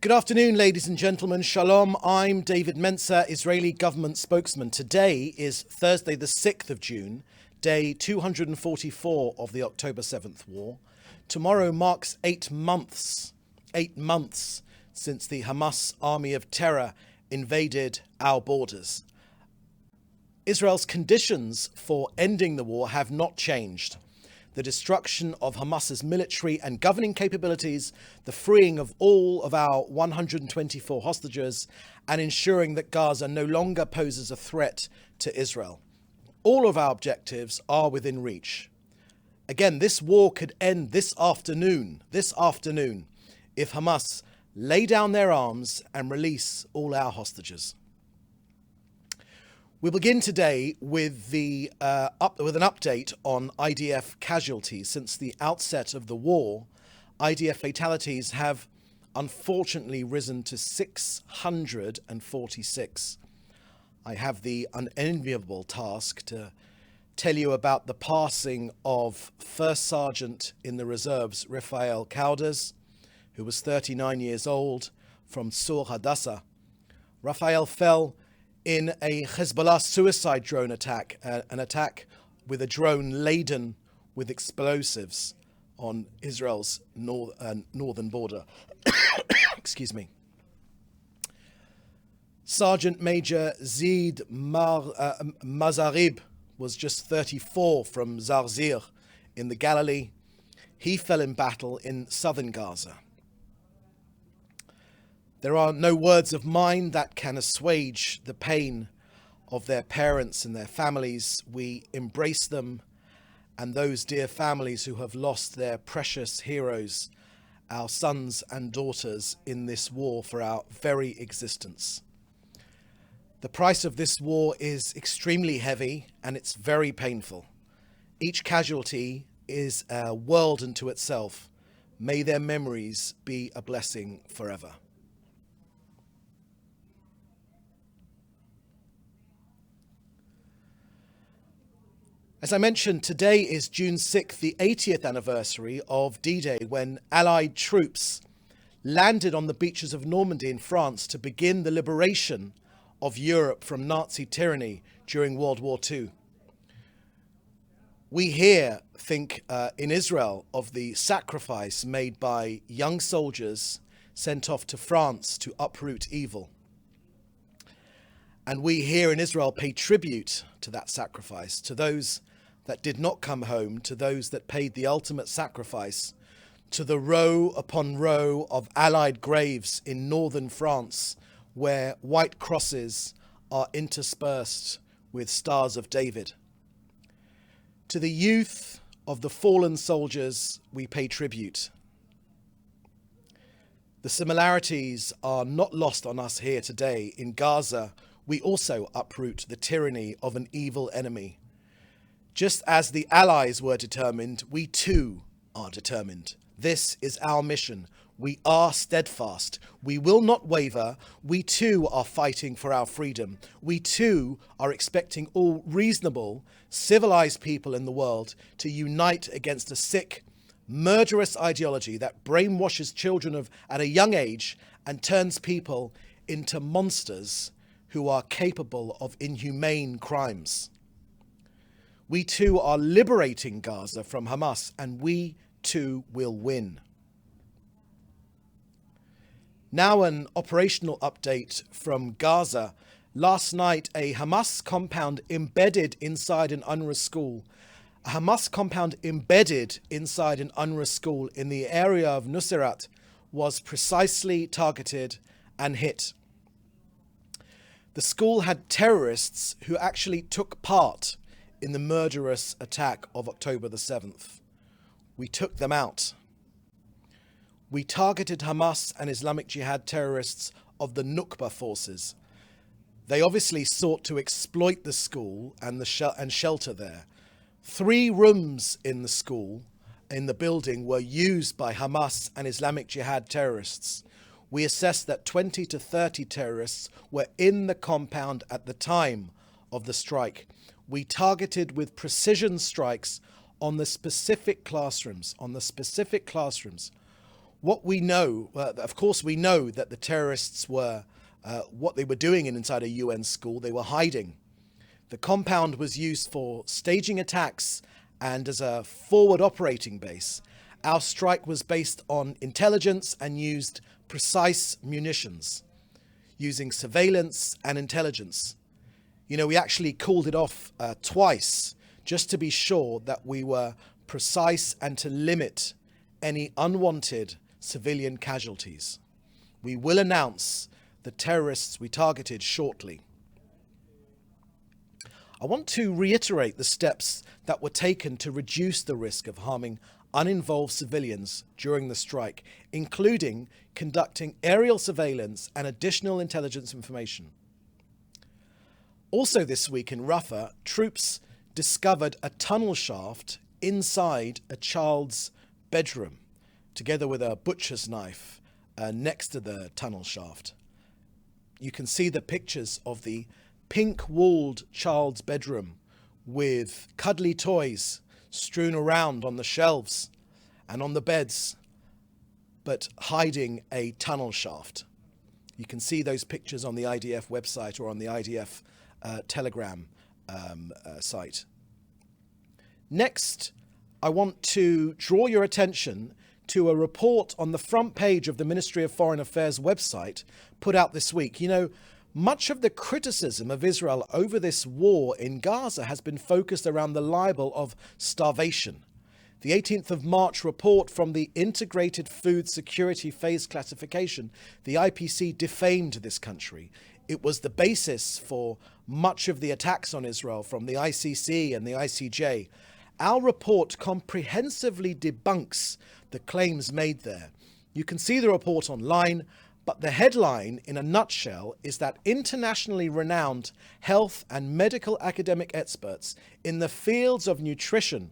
Good afternoon, ladies and gentlemen. Shalom. I'm David Mensa, Israeli government spokesman. Today is Thursday, the 6th of June, day 244 of the October 7th war. Tomorrow marks 8 months since the Hamas army of terror invaded our borders. Israel's conditions for ending the war have not changed. The destruction of Hamas's military and governing capabilities, the freeing of all of our 124 hostages, and ensuring that Gaza no longer poses a threat to Israel. All of our objectives are within reach. Again, this war could end this afternoon, if Hamas lay down their arms and release all our hostages. We'll begin today with an update on IDF casualties. Since the outset of the war, IDF fatalities have unfortunately risen to 646. I have the unenviable task to tell you about the passing of First Sergeant in the Reserves, Rafael Caldas, who was 39 years old, from Sur Hadassah. Rafael fell in a Hezbollah suicide drone attack, an attack with a drone laden with explosives on Israel's northern border. Excuse me. Sergeant Major Zid Mazarib was just 34 from Zarzir in the Galilee. He fell in battle in southern Gaza. There are no words of mine that can assuage the pain of their parents and their families. We embrace them and those dear families who have lost their precious heroes, our sons and daughters in this war for our very existence. The price of this war is extremely heavy and it's very painful. Each casualty is a world unto itself. May their memories be a blessing forever. As I mentioned, today is June 6th, the 80th anniversary of D-Day, when Allied troops landed on the beaches of Normandy in France to begin the liberation of Europe from Nazi tyranny during World War II. We here think in Israel of the sacrifice made by young soldiers sent off to France to uproot evil. And we here in Israel pay tribute to that sacrifice, to those that did not come home, to those that paid the ultimate sacrifice, to the row upon row of Allied graves in northern France, where white crosses are interspersed with stars of David. To the youth of the fallen soldiers, we pay tribute. The similarities are not lost on us here today. In Gaza, we also uproot the tyranny of an evil enemy. Just as the Allies were determined, we too are determined. This is our mission. We are steadfast. We will not waver. We too are fighting for our freedom. We too are expecting all reasonable, civilized people in the world to unite against a sick, murderous ideology that brainwashes children at a young age and turns people into monsters who are capable of inhumane crimes. We too are liberating Gaza from Hamas, and we too will win. Now an operational update from Gaza. Last night, a Hamas compound embedded inside an UNRWA school. A Hamas compound embedded inside an UNRWA school in the area of Nuseirat was precisely targeted and hit. The school had terrorists who actually took part in the murderous attack of October the 7th. We took them out. We targeted Hamas and Islamic Jihad terrorists of the Nukba forces. They obviously sought to exploit the school and shelter there. 3 rooms in the school, in the building, were used by Hamas and Islamic Jihad terrorists. We assessed that 20 to 30 terrorists were in the compound at the time of the strike. We targeted with precision strikes on the specific classrooms. What we know, of course, we know that the terrorists were, what they were doing inside a UN school, they were hiding. The compound was used for staging attacks and as a forward operating base. Our strike was based on intelligence and used precise munitions, using surveillance and intelligence. You know, we actually called it off twice just to be sure that we were precise and to limit any unwanted civilian casualties. We will announce the terrorists we targeted shortly. I want to reiterate the steps that were taken to reduce the risk of harming uninvolved civilians during the strike, including conducting aerial surveillance and additional intelligence information. Also this week in Rafah, troops discovered a tunnel shaft inside a child's bedroom, together with a butcher's knife next to the tunnel shaft. You can see the pictures of the pink-walled child's bedroom with cuddly toys strewn around on the shelves and on the beds, but hiding a tunnel shaft. You can see those pictures on the IDF website or on the IDF Telegram site. Next, I want to draw your attention to a report on the front page of the Ministry of Foreign Affairs website put out this week. You know, much of the criticism of Israel over this war in Gaza has been focused around the libel of starvation. The 18th of March report from the Integrated Food Security Phase Classification, the IPC, defamed this country. It was the basis for much of the attacks on Israel from the ICC and the ICJ. Our report comprehensively debunks the claims made there. You can see the report online, but the headline, in a nutshell, is that internationally renowned health and medical academic experts in the fields of nutrition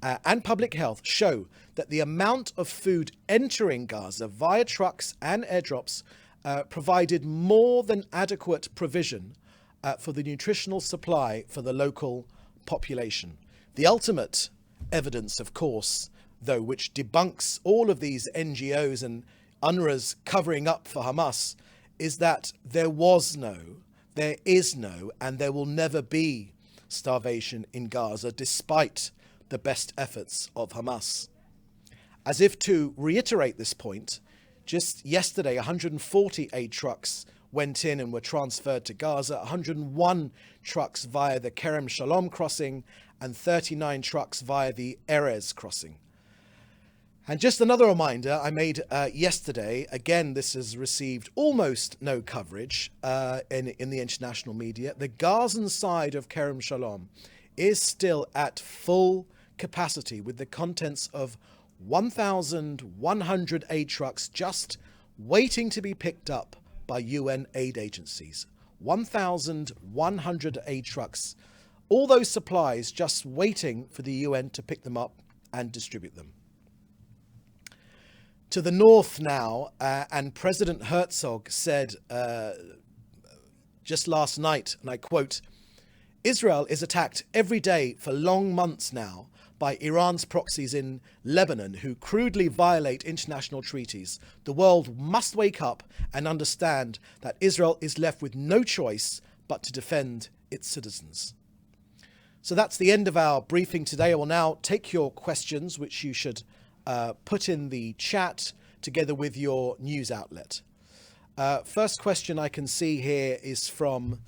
and public health show that the amount of food entering Gaza via trucks and airdrops provided more than adequate provision for the nutritional supply for the local population. The ultimate evidence, of course, though, which debunks all of these NGOs and UNRWA's covering up for Hamas, is that there was no, there is no, and there will never be starvation in Gaza, despite the best efforts of Hamas. As if to reiterate this point, just yesterday, 140 aid trucks went in and were transferred to Gaza, 101 trucks via the Kerem Shalom crossing, and 39 trucks via the Erez crossing. And just another reminder I made yesterday, again, this has received almost no coverage in the international media. The Gazan side of Kerem Shalom is still at full capacity with the contents of 1,100 aid trucks just waiting to be picked up by UN aid agencies. 1,100 aid trucks. All those supplies just waiting for the UN to pick them up and distribute them. To the north now, and President Herzog said just last night, and I quote, "Israel is attacked every day for long months now by Iran's proxies in Lebanon who crudely violate international treaties. The world must wake up and understand that Israel is left with no choice but to defend its citizens." So that's the end of our briefing today. I will now take your questions, which you should put in the chat together with your news outlet. First question I can see here is from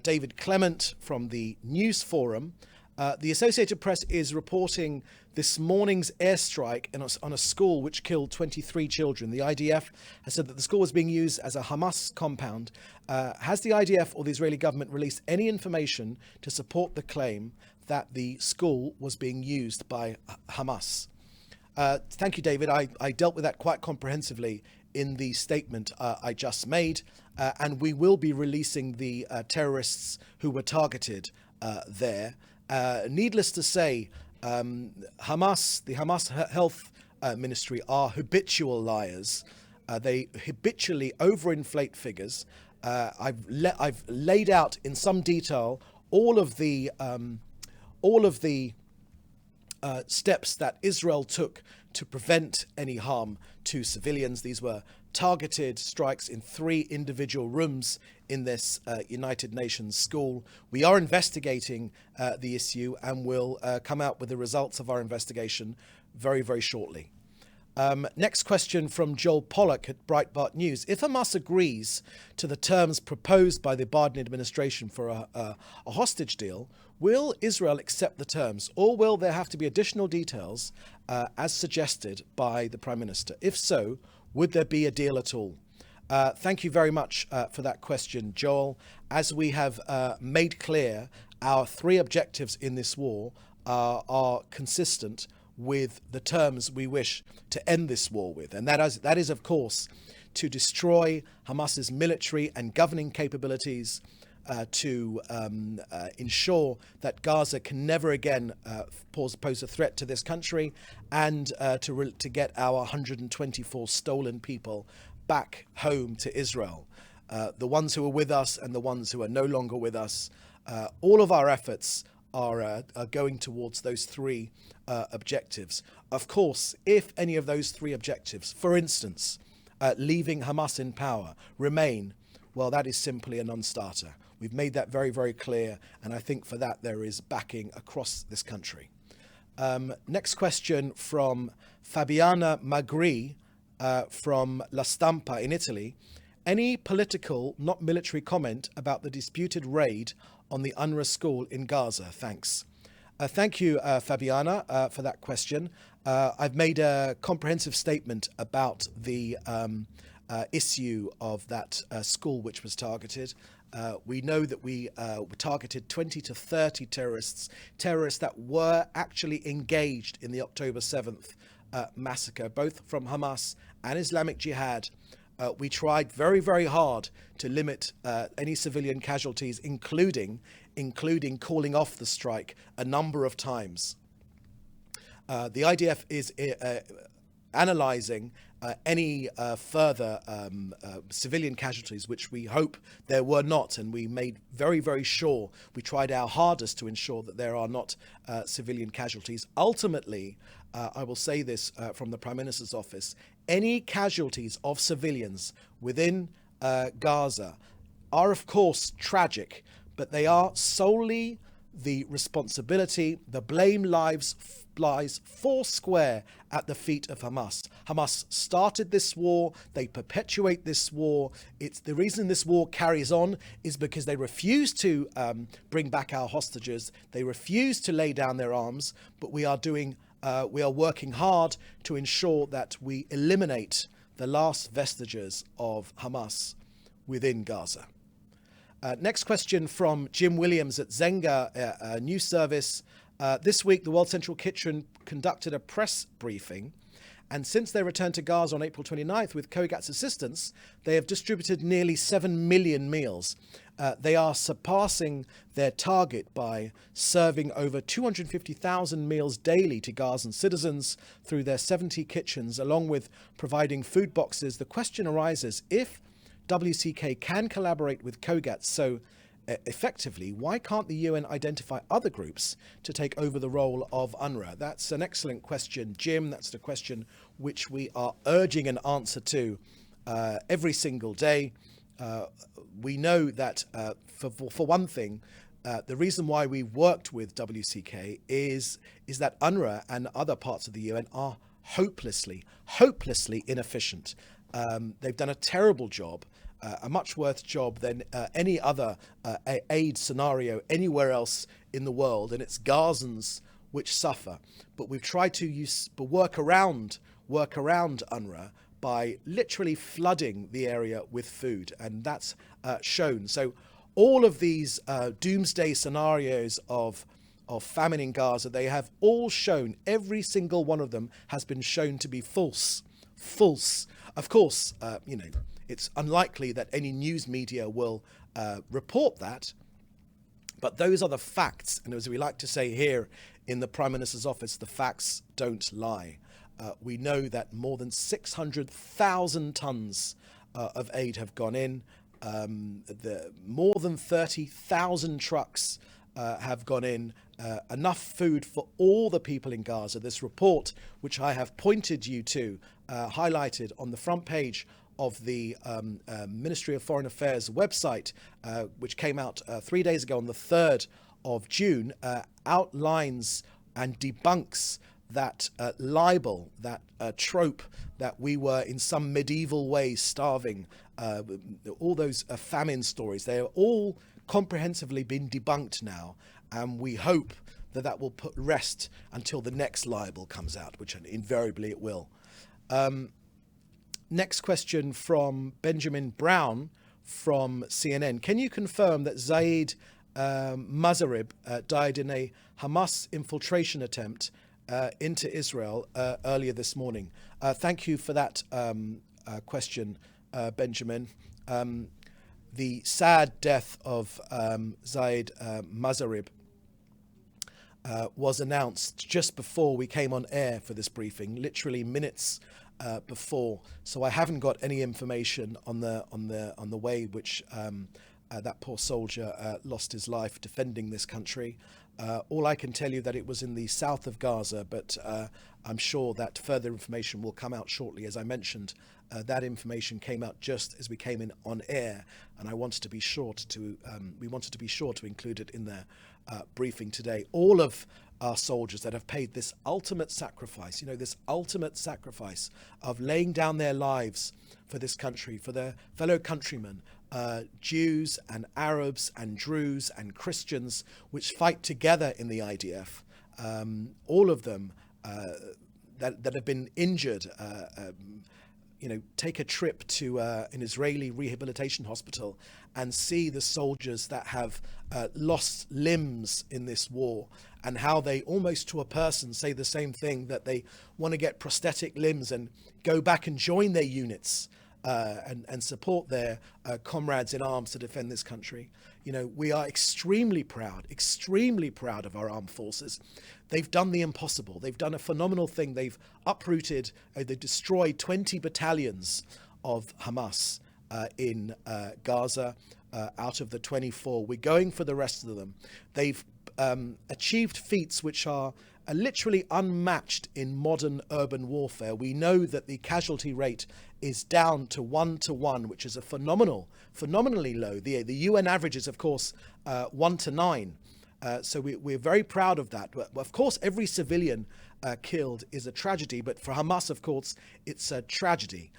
David Clement from the News Forum. The Associated Press is reporting this morning's airstrike on a school which killed 23 children. The IDF has said that the school was being used as a Hamas compound. Has the IDF or the Israeli government released any information to support the claim that the school was being used by Hamas? Thank you, David. I dealt with that quite comprehensively in the statement I just made, and we will be releasing the terrorists who were targeted there. Needless to say, the Hamas Health Ministry are habitual liars. They habitually overinflate figures. I've laid out in some detail all of the steps that Israel took to prevent any harm to civilians. These were targeted strikes in 3 individual rooms in this United Nations school. We are investigating the issue and will come out with the results of our investigation very, very shortly. Next question from Joel Pollack at Breitbart News. If Hamas agrees to the terms proposed by the Biden administration for a hostage deal, will Israel accept the terms, or will there have to be additional details as suggested by the Prime Minister? If so, would there be a deal at all? Thank you very much for that question, Joel. As we have made clear, our 3 objectives in this war are consistent with the terms we wish to end this war with. And that is, of course, to destroy Hamas's military and governing capabilities, to ensure that Gaza can never again pose a threat to this country, and to get our 124 stolen people back home to Israel. The ones who are with us and the ones who are no longer with us. All of our efforts are going towards those 3 objectives. Of course, if any of those 3 objectives, for instance, leaving Hamas in power, remain, well, that is simply a non-starter. We've made that very, very clear, and I think for that there is backing across this country. Next question from Fabiana Magri from La Stampa in Italy. Any political, not military, comment about the disputed raid on the UNRWA school in Gaza? Thanks. Thank you, Fabiana, for that question. I've made a comprehensive statement about the issue of that school which was targeted. We know that we targeted 20 to 30 terrorists that were actually engaged in the October 7th massacre, both from Hamas and Islamic Jihad. We tried very, very hard to limit any civilian casualties, including calling off the strike a number of times. The IDF is analysing any further civilian casualties, which we hope there were not, and we made very, very sure, we tried our hardest to ensure that there are not civilian casualties. Ultimately, I will say this from the Prime Minister's office, any casualties of civilians within Gaza are of course tragic, but they are solely the responsibility, the blame lies foursquare at the feet of Hamas. Hamas started this war, they perpetuate this war. It's the reason this war carries on is because they refuse to bring back our hostages, they refuse to lay down their arms, but we are working hard to ensure that we eliminate the last vestiges of Hamas within Gaza. Next question from Jim Williams at Zenga News Service. This week, the World Central Kitchen conducted a press briefing, and since their return to Gaza on April 29th with COGAT's assistance, they have distributed nearly 7 million meals. They are surpassing their target by serving over 250,000 meals daily to Gazan citizens through their 70 kitchens, along with providing food boxes. The question arises, if WCK can collaborate with COGAT so effectively, why can't the UN identify other groups to take over the role of UNRWA? That's an excellent question, Jim. That's the question which we are urging an answer to every single day. We know that, for one thing, the reason why we worked with WCK is that UNRWA and other parts of the UN are hopelessly inefficient. They've done a terrible job, a much worse job than any other aid scenario anywhere else in the world, and it's Gazans which suffer. But we've tried to work around UNRWA by literally flooding the area with food, and that's shown. So all of these doomsday scenarios of famine in Gaza, they have all shown, every single one of them has been shown to be false. Of course, it's unlikely that any news media will report that, but those are the facts. And as we like to say here in the Prime Minister's office, the facts don't lie. We know that more than 600,000 tons of aid have gone in. More than 30,000 trucks have gone in, enough food for all the people in Gaza. This report, which I have pointed you to, highlighted on the front page of the Ministry of Foreign Affairs website, which came out 3 days ago on the 3rd of June, outlines and debunks that libel, that trope that we were in some medieval way starving, all those famine stories. They are all comprehensively been debunked now, and we hope that that will put rest until the next libel comes out, which invariably it will. Next question from Benjamin Brown from CNN. Can you confirm that Zaid Mazarib died in a Hamas infiltration attempt into Israel earlier this morning? Thank you for that question, Benjamin. The sad death of Zaid Mazarib was announced just before we came on air for this briefing, literally minutes before. So I haven't got any information on the way which that poor soldier lost his life defending this country. All I can tell you that it was in the south of Gaza, but I'm sure that further information will come out shortly. As I mentioned, that information came out just as we came in on air, and I wanted to be sure to we wanted to be sure to include it in the briefing today. All of our soldiers that have paid this ultimate sacrifice, this ultimate sacrifice of laying down their lives for this country, for their fellow countrymen, Jews and Arabs and Druze and Christians, which fight together in the IDF, all of them that have been injured, take a trip to an Israeli rehabilitation hospital and see the soldiers that have lost limbs in this war, and how they almost to a person say the same thing, that they want to get prosthetic limbs and go back and join their units and support their comrades in arms to defend this country. We are extremely proud of our armed forces. They've done the impossible. They've done a phenomenal thing. They've uprooted, they destroyed 20 battalions of Hamas in Gaza out of the 24. We're going for the rest of them. They've achieved feats which are literally unmatched in modern urban warfare. We know that the casualty rate is down to 1-to-1, which is a phenomenally low. The UN average is, of course, 1-to-9. So we're very proud of that. But of course, every civilian killed is a tragedy, but for Hamas, of course, it's a tragedy.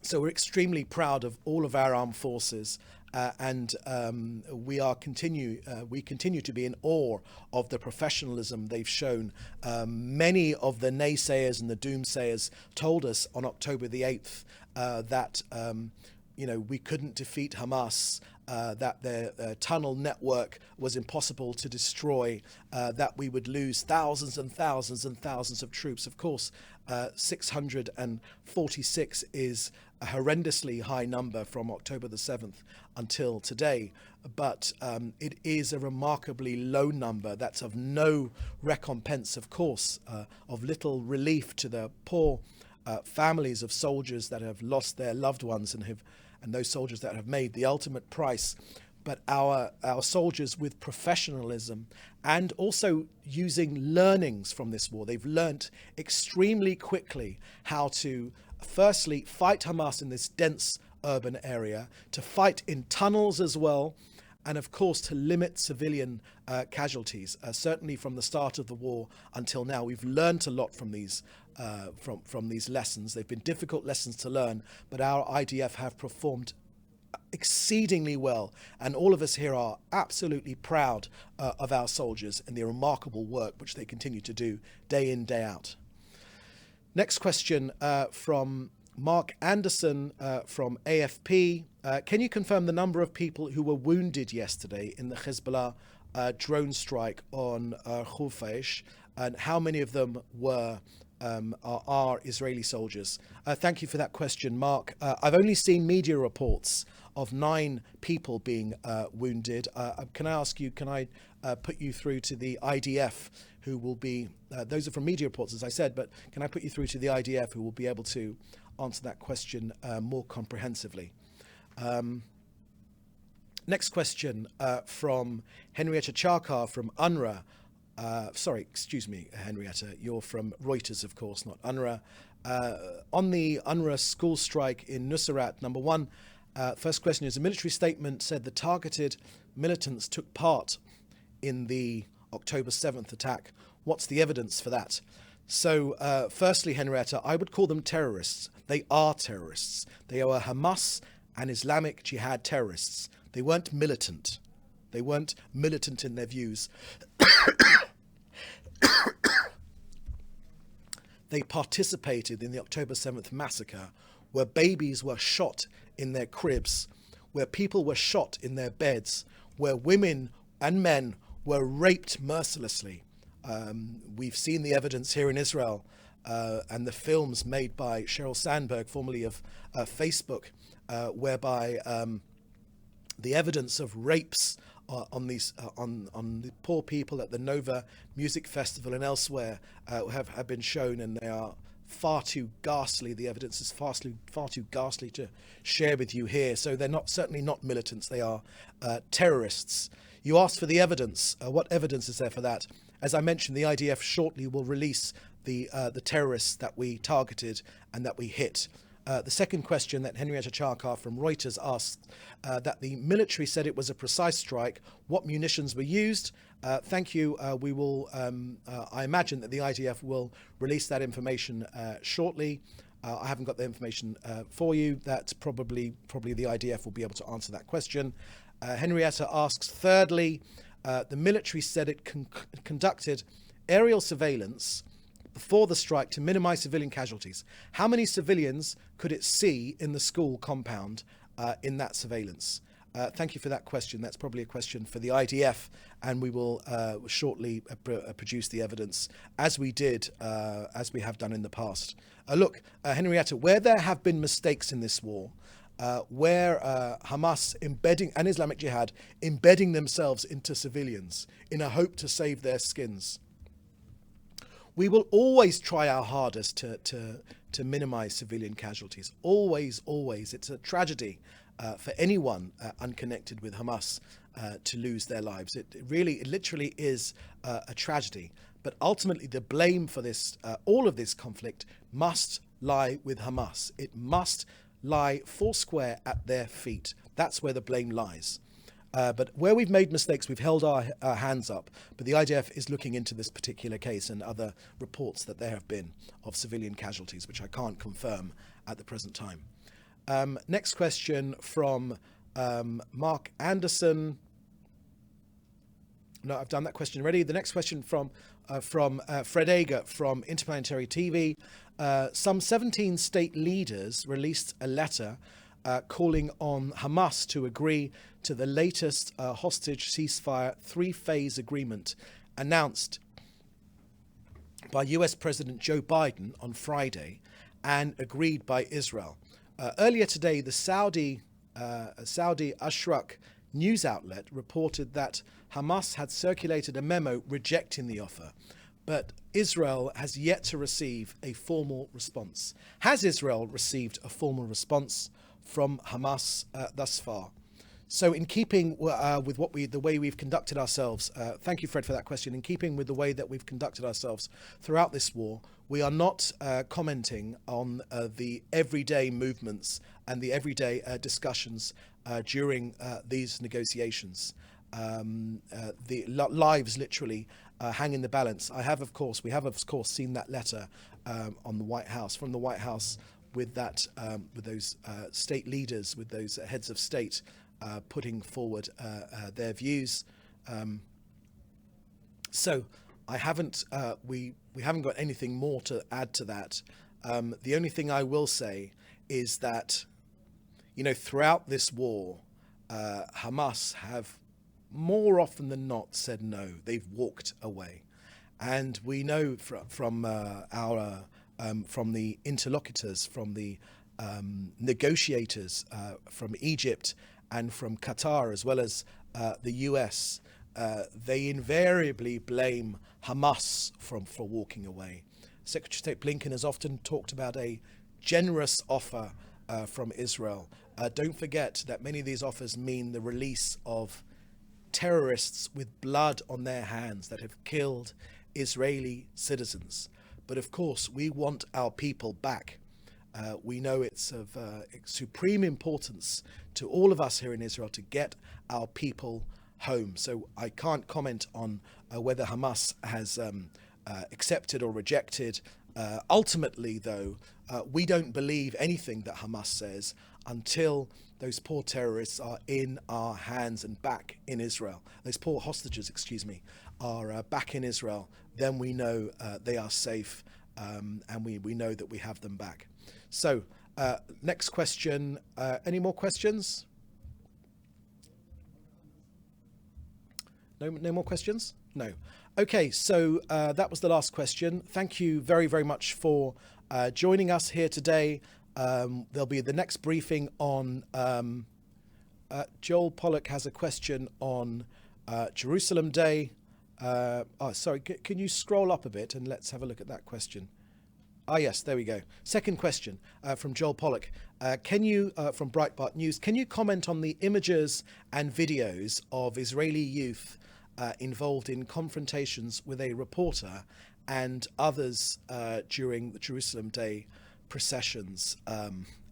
So we're extremely proud of all of our armed forces, and we continue to be in awe of the professionalism they've shown. Many of the naysayers and the doomsayers told us on October the 8th that we couldn't defeat Hamas, that their tunnel network was impossible to destroy, that we would lose thousands and thousands and thousands of troops. Of course, 646 is a horrendously high number from October the 7th until today, but it is a remarkably low number that's of no recompense, of course, of little relief to the poor families of soldiers that have lost their loved ones and those soldiers that have made the ultimate price. But our soldiers, with professionalism and also using learnings from this war, they've learnt extremely quickly how to firstly fight Hamas in this dense urban area, to fight in tunnels as well, and of course to limit civilian casualties. Certainly from the start of the war until now, we've learned a lot from these lessons. They've been difficult lessons to learn, but our IDF have performed exceedingly well, and all of us here are absolutely proud of our soldiers and the remarkable work which they continue to do day in, day out. Next question from Mark Anderson from AFP. Can you confirm the number of people who were wounded yesterday in the Hezbollah drone strike on Khufeish, and how many of them are Israeli soldiers? Thank you for that question, Mark. I've only seen media reports of 9 people being wounded. Can I ask you, can I put you through to the IDF, who will be, those are from media reports, as I said, but can I put you through to the IDF, who will be able to answer that question more comprehensively? Next question from Henrietta Charkar from UNRWA. Sorry, excuse me, Henrietta. You're from Reuters, of course, not UNRWA. On the UNRWA school strike in Nuseirat, number one, first question is, a military statement said the targeted militants took part in the October 7th attack. What's the evidence for that? So, firstly, Henrietta, I would call them terrorists. They are terrorists. They are Hamas and Islamic Jihad terrorists. They weren't militant. They weren't militant in their views. They participated in the October 7th massacre, where babies were shot in their cribs, where people were shot in their beds, where women and men were raped mercilessly. We've seen the evidence here in Israel and the films made by Sheryl Sandberg, formerly of Facebook, whereby the evidence of rapes on the poor people at the Nova Music Festival and elsewhere have been shown, and they are far too ghastly. The evidence is far too ghastly to share with you here. So they're certainly not militants. They are terrorists. You asked for the evidence. What evidence is there for that? As I mentioned, the IDF shortly will release the terrorists that we targeted and that we hit. The second question that Henrietta Charkar from Reuters asked, that the military said it was a precise strike. What munitions were used? Thank you. We will, I imagine that the IDF will release that information shortly. I haven't got the information for you. That's probably the IDF will be able to answer that question. Henrietta asks, thirdly, the military said it conducted aerial surveillance before the strike to minimize civilian casualties. How many civilians could it see in the school compound in that surveillance? Thank you for that question. That's probably a question for the IDF, and we will shortly produce the evidence, as we did, as we have done in the past. Look, Henrietta, where there have been mistakes in this war, where Hamas and Islamic Jihad embedding themselves into civilians in a hope to save their skins, we will always try our hardest to minimize civilian casualties. Always, always. It's a tragedy for anyone unconnected with Hamas to lose their lives. It literally is a tragedy. But ultimately, the blame for this, all of this conflict, must lie with Hamas. It must lie foursquare at their feet. That's where the blame lies. But where we've made mistakes, we've held our hands up. But the IDF is looking into this particular case and other reports that there have been of civilian casualties, which I can't confirm at the present time. Next question from Mark Anderson. No, I've done that question already. The next question from Fred Ager from Interplanetary TV. Some 17 state leaders released a letter calling on Hamas to agree to the latest hostage ceasefire three-phase agreement announced by US President Joe Biden on Friday and agreed by Israel. Earlier today, the Saudi Ashraq news outlet reported that Hamas had circulated a memo rejecting the offer, but Israel has yet to receive a formal response. Has Israel received a formal response from Hamas thus far? So in keeping with the way we've conducted ourselves, thank you, Fred, for that question. In keeping with the way that we've conducted ourselves throughout this war, we are not commenting on the everyday movements and the everyday discussions during these negotiations. The lives literally hang in the balance. We have of course seen that letter from the White House with that with those state leaders, with those heads of state putting forward their views. So I haven't we haven't got anything more to add to that. The only thing I will say is that, throughout this war, Hamas have more often than not said no. They've walked away, and we know from the interlocutors, from the negotiators from Egypt and from Qatar, as well as the US, they invariably blame Hamas for walking away. Secretary of State Blinken has often talked about a generous offer from Israel. Don't forget that many of these offers mean the release of terrorists with blood on their hands that have killed Israeli citizens. But of course, we want our people back. We know it's of supreme importance to all of us here in Israel to get our people home. So I can't comment on whether Hamas has accepted or rejected. Ultimately, though, we don't believe anything that Hamas says until those poor terrorists are in our hands and back in Israel. Those poor hostages, are back in Israel. Then we know they are safe, and we know that we have them back. So, next question. Any more questions? No more questions? No. Okay, so that was the last question. Thank you very, very much for joining us here today. There'll be the next briefing on... Joel Pollock has a question on Jerusalem Day. Sorry, can you scroll up a bit and let's have a look at that question. Yes, there we go. Second question from Joel Pollock. Can you, from Breitbart News, can you comment on the images and videos of Israeli youth involved in confrontations with a reporter and others during the Jerusalem Day processions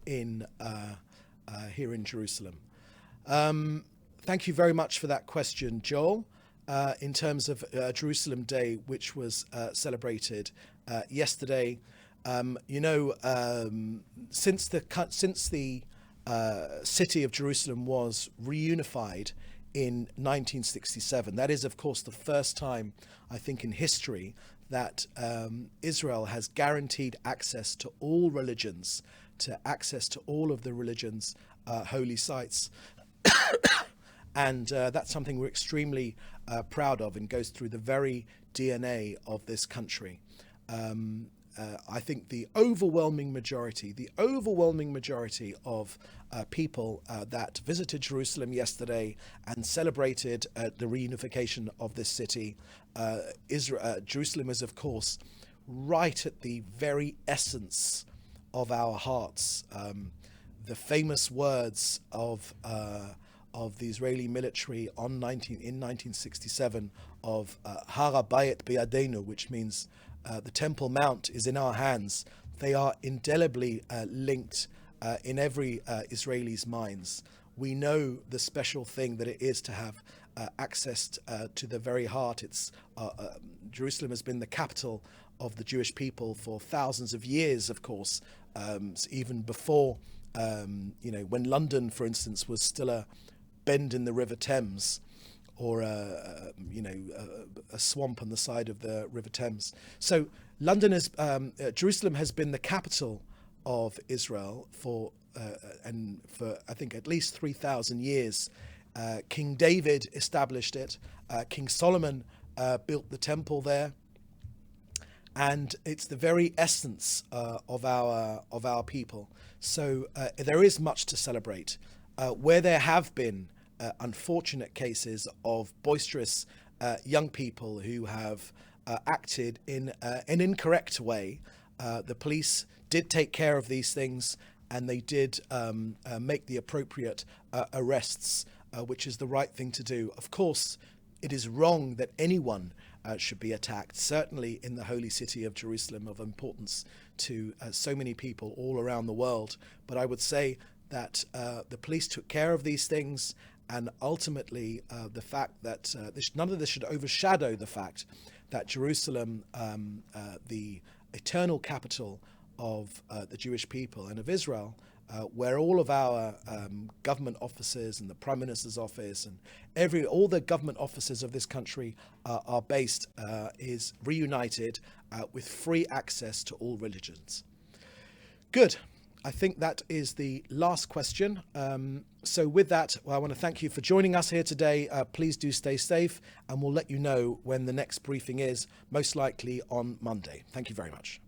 here in Jerusalem? Thank you very much for that question, Joel. In terms of Jerusalem Day, which was celebrated yesterday, since the city of Jerusalem was reunified in 1967, that is, of course, the first time, I think, in history that Israel has guaranteed access to all religions, to access to all of the religions' holy sites. And that's something we're extremely proud of and goes through the very DNA of this country. I think the overwhelming majority of people that visited Jerusalem yesterday and celebrated the reunification of this city, Jerusalem is, of course, right at the very essence of our hearts. The famous words of the Israeli military in 1967 of Har HaBayit B'Yadenu, which means the Temple Mount is in our hands. They are indelibly linked in every Israeli's minds. We know the special thing that it is to have access to the very heart. Jerusalem has been the capital of the Jewish people for thousands of years, of course, even before, when London, for instance, was still a bend in the River Thames, or a swamp on the side of the River Thames. So Jerusalem has been the capital of Israel for I think at least 3,000 years. King David established it. King Solomon built the temple there, and it's the very essence of our people. So there is much to celebrate. Where there have been unfortunate cases of boisterous young people who have acted in an incorrect way, the police did take care of these things, and they did make the appropriate arrests, which is the right thing to do. Of course, it is wrong that anyone should be attacked, certainly in the holy city of Jerusalem, of importance to so many people all around the world. But I would say that the police took care of these things, and ultimately the fact that none of this should overshadow the fact that Jerusalem, the eternal capital of the Jewish people and of Israel, where all of our government offices and the Prime Minister's office and all the government offices of this country are based, is reunited with free access to all religions. Good. I think that is the last question. So with that, I want to thank you for joining us here today. Please do stay safe, and we'll let you know when the next briefing is, most likely on Monday. Thank you very much.